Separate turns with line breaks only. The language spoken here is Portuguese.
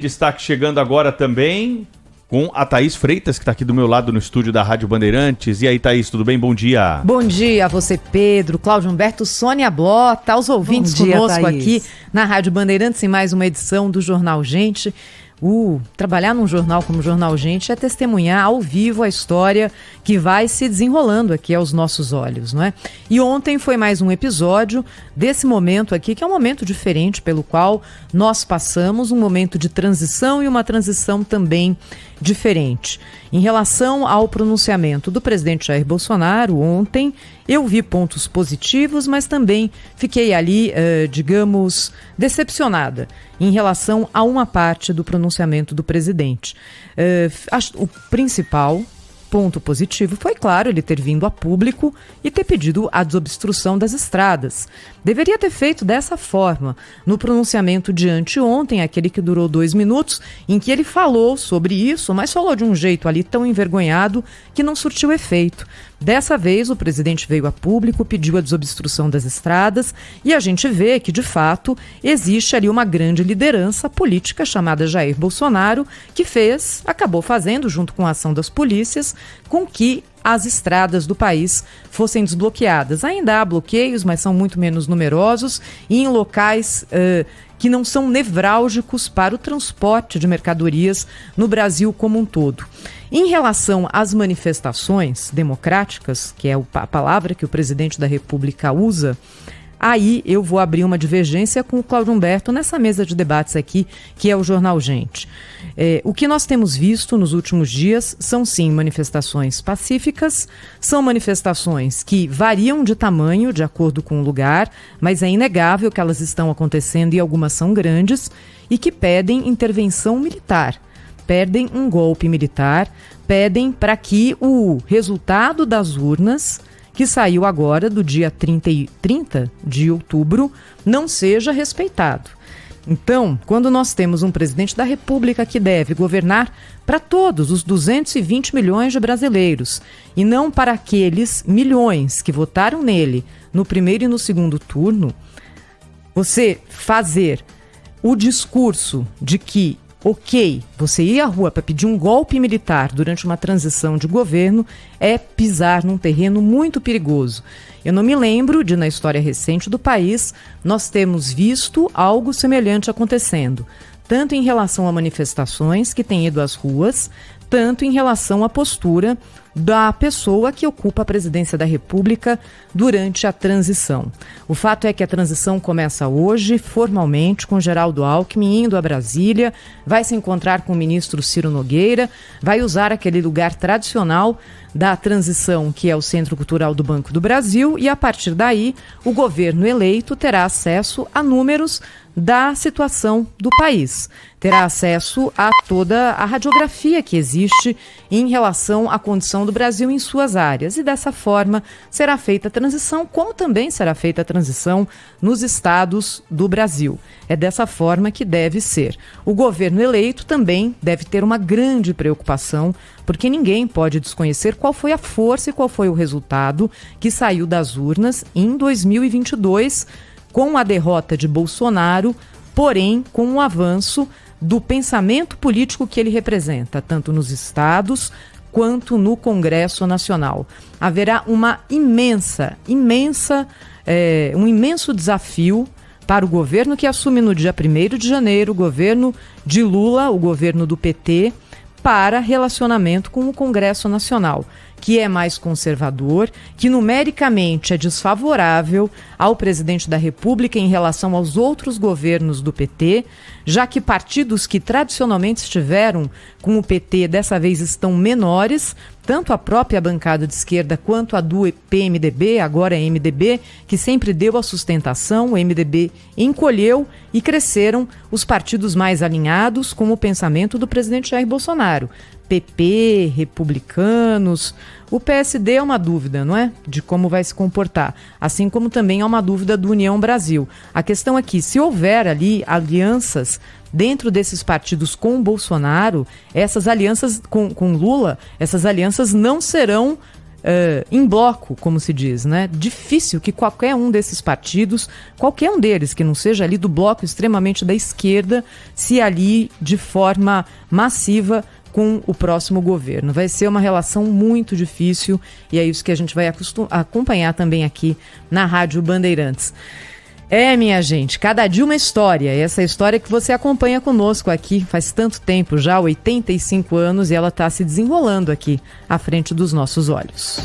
Destaque chegando agora também com a Thaís Freitas, que está aqui do meu lado no estúdio da Rádio Bandeirantes. E aí, Thaís, tudo bem? Bom dia.
Bom dia a você, Pedro, Cláudio Humberto, Sônia Blota, aos ouvintes conosco aqui na Rádio Bandeirantes em mais uma edição do Jornal Gente. Trabalhar num jornal como o Jornal Gente é testemunhar ao vivo a história que vai se desenrolando aqui aos nossos olhos, não é? E ontem foi mais um episódio desse momento aqui, que é um momento diferente pelo qual nós passamos, um momento de transição e uma transição também diferente. Em relação ao pronunciamento do presidente Jair Bolsonaro ontem, eu vi pontos positivos, mas também fiquei ali, digamos, decepcionada em relação a uma parte do pronunciamento do presidente. O principal ponto positivo foi, claro, ele ter vindo a público e ter pedido a desobstrução das estradas. Deveria ter feito dessa forma, no pronunciamento de anteontem, aquele que durou 2 minutos, em que ele falou sobre isso, mas falou de um jeito ali tão envergonhado que não surtiu efeito. Dessa vez, o presidente veio a público, pediu a desobstrução das estradas e a gente vê que, de fato, existe ali uma grande liderança política chamada Jair Bolsonaro, que acabou fazendo, junto com a ação das polícias, com que as estradas do país fossem desbloqueadas. Ainda há bloqueios, mas são muito menos numerosos e em locais que não são nevrálgicos para o transporte de mercadorias no Brasil como um todo. Em relação às manifestações democráticas, que é a palavra que o presidente da República usa, aí eu vou abrir uma divergência com o Cláudio Humberto nessa mesa de debates aqui, que é o Jornal Gente. O que nós temos visto nos últimos dias são, sim, manifestações pacíficas, são manifestações que variam de tamanho de acordo com o lugar, mas é inegável que elas estão acontecendo e algumas são grandes e que pedem intervenção militar. Pedem um golpe militar, pedem para que o resultado das urnas, que saiu agora do dia 30 de outubro, não seja respeitado. Então, quando nós temos um presidente da República que deve governar para todos os 220 milhões de brasileiros e não para aqueles milhões que votaram nele no primeiro e no segundo turno, você fazer o discurso de que você ir à rua para pedir um golpe militar durante uma transição de governo é pisar num terreno muito perigoso. Eu não me lembro de, na história recente do país, nós termos visto algo semelhante acontecendo, tanto em relação a manifestações que têm ido às ruas, tanto em relação à postura da pessoa que ocupa a presidência da República durante a transição. O fato é que a transição começa hoje, formalmente, com Geraldo Alckmin indo a Brasília, vai se encontrar com o ministro Ciro Nogueira, vai usar aquele lugar tradicional da transição, que é o Centro Cultural do Banco do Brasil, e a partir daí o governo eleito terá acesso a números da situação do país. Terá acesso a toda a radiografia que existe em relação à condição do Brasil em suas áreas. E dessa forma será feita a transição, como também será feita a transição nos estados do Brasil. É dessa forma que deve ser. O governo eleito também deve ter uma grande preocupação, porque ninguém pode desconhecer qual foi a força e qual foi o resultado que saiu das urnas em 2022, com a derrota de Bolsonaro, porém com o avanço do pensamento político que ele representa, tanto nos estados quanto no Congresso Nacional. Haverá um imenso desafio para o governo que assume no dia 1º de janeiro, o governo de Lula, o governo do PT, para relacionamento com o Congresso Nacional, que é mais conservador, que numericamente é desfavorável ao presidente da República em relação aos outros governos do PT, já que partidos que tradicionalmente estiveram com o PT dessa vez estão menores, tanto a própria bancada de esquerda quanto a do PMDB, agora é MDB, que sempre deu a sustentação, o MDB encolheu e cresceram os partidos mais alinhados com o pensamento do presidente Jair Bolsonaro. PP, republicanos, o PSD é uma dúvida, não é? De como vai se comportar, assim como também é uma dúvida do União Brasil. A questão é que, se houver ali alianças dentro desses partidos com o Bolsonaro, essas alianças com Lula, essas alianças não serão em bloco, como se diz, né? Difícil que qualquer um desses partidos, qualquer um deles que não seja ali do bloco extremamente da esquerda, se alie de forma massiva com o próximo governo. Vai ser uma relação muito difícil e é isso que a gente vai acompanhar também aqui na Rádio Bandeirantes. Minha gente, cada dia uma história. Essa história que você acompanha conosco aqui faz tanto tempo já, 85 anos, e ela está se desenrolando aqui à frente dos nossos olhos.